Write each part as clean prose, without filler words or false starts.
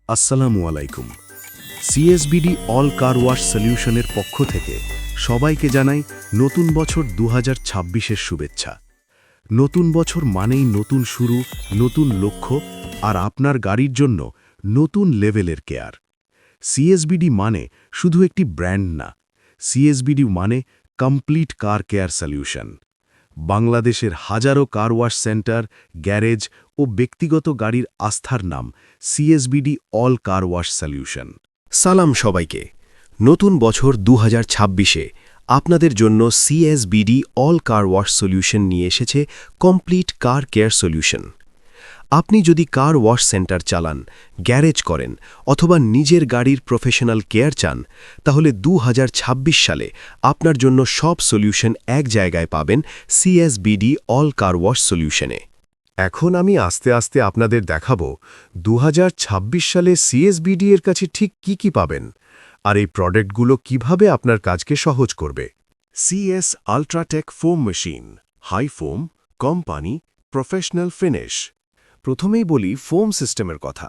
আসসালামু আলাইকুম। সিএসবিডি all car wash সলিউশনের পক্ষ থেকে সবাইকে জানাই নতুন বছর 2026-এর শুভেচ্ছা। নতুন বছর মানেই নতুন শুরু, নতুন লক্ষ্য আর আপনার গাড়ির জন্য নতুন লেভেলের কেয়ার। সিএসবিডি মানে শুধু একটি ব্র্যান্ড না, সিএসবিডি মানে কমপ্লিট কার কেয়ার সলিউশন। বাংলাদেশের হাজারো কার ওয়াশ সেন্টার, গ্যারেজ ও ব্যক্তিগত গাড়ির আস্থার নাম সিএসবিডি অল কার ওয়াশ সলিউশন। সালাম সবাইকে। নতুন বছর 2026-এ আপনাদের জন্য সিএসবিডি অল কার ওয়াশ সলিউশন নিয়ে এসেছে কমপ্লিট কার কেয়ার সলিউশন। আপনি যদি কার ওয়াশ সেন্টার চালান, গ্যারেজ করেন অথবা নিজের গাড়ির প্রফেশনাল কেয়ার চান, তাহলে 2026 সালে আপনার জন্য সব সলিউশন এক জায়গায় পাবেন সিএসবিডি অল কার ওয়াশ সলিউশনে। এখন আমি আস্তে আস্তে আপনাদের দেখাবো 2026 সালে সিএসবিডি এর কাছে ঠিক কি পাবেন আর এই প্রোডাক্টগুলো কিভাবে আপনার কাজকে সহজ করবে। CS UltraTech foam machine, high foam, কম পানি, প্রফেশনাল ফিনিশ। প্রথমেই বলি ফোম সিস্টেমের কথা।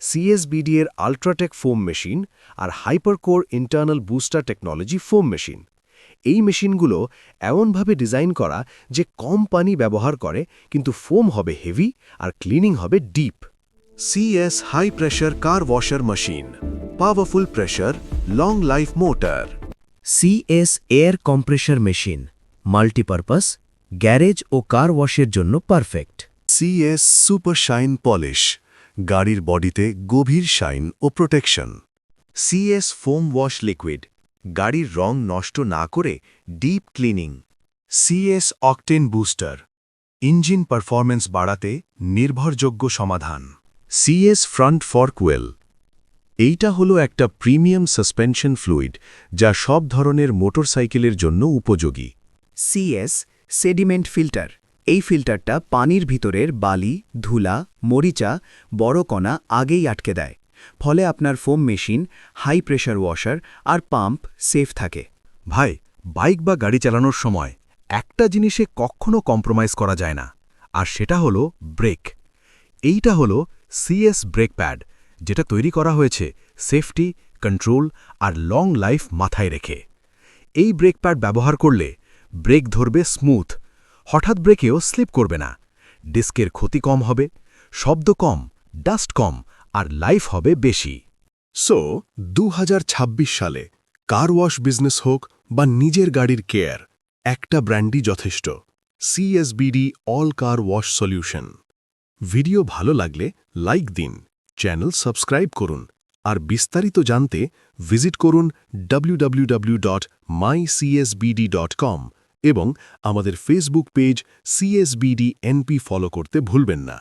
সিএসবিডি এর আল্ট্রাটেক ফোম মেশিন আর hypercore internal booster technology foam machine. এই মেশিনগুলো এমনভাবে ডিজাইন করা যে কম পানি ব্যবহার করে কিন্তু ফোম হবে হেভি আর ক্লিনিং হবে deep. CS high pressure car washer machine, powerful pressure, long life motor. CS air compressor machine, multipurpose, garage ও কার ওয়াশের জন্য perfect. CS super shine polish, গাড়ির বডিতে গভীর শাইন ও protection. CS foam wash liquid, গাড়ির রং নষ্ট না করে deep cleaning. CS octane booster, engine performance বাড়াতে নির্ভরযোগ্য সমাধান। সিএস ফ্রন্ট ফর্ক ওয়েল, এইটা হলো একটা প্রিমিয়াম সাসপেনশন ফ্লুইড যা সব ধরনের মোটরসাইকেলের জন্য উপযোগী। সিএস সেডিমেন্ট ফিল্টার, এই ফিল্টারটা পানির ভিতরের বালি, ধুলা, মরিচা, বড় কণা আগেই আটকে দেয়, ফলে আপনার foam machine, high pressure washer আর পাম্প সেফ থাকে। ভাই, বাইক বা গাড়ি চালানোর সময় একটা জিনিসে কখনো কম্প্রোমাইজ করা যায় না, আর সেটা হলো ব্রেক। এইটা হলো সিএস ব্রেক প্যাড, যেটা তৈরি করা হয়েছে সেফটি, কন্ট্রোল আর লং লাইফ মাথায় রেখে। এই ব্রেক প্যাড ব্যবহার করলে ব্রেক ধরবে স্মুথ, হঠাৎ ব্রেকেও স্লিপ করবে না, ডিস্কের ক্ষতি কম হবে, শব্দ কম, ডাস্ট কম আর লাইফ হবে বেশি। সো 2026 সালে কার ওয়াশ বিজনেস হোক বা নিজের গাড়ির কেয়ার, একটা ব্র্যান্ডই যথেষ্ট, সিএসবিডি all car wash solution. Video ভালো লাগলে লাইক দিন, চ্যানেল সাবস্ক্রাইব করুন আর বিস্তারিত জানতে ভিজিট করুন www.mycsbd.com এবং আমাদের Facebook page CSBD NP follow করতে ভুলবেন না।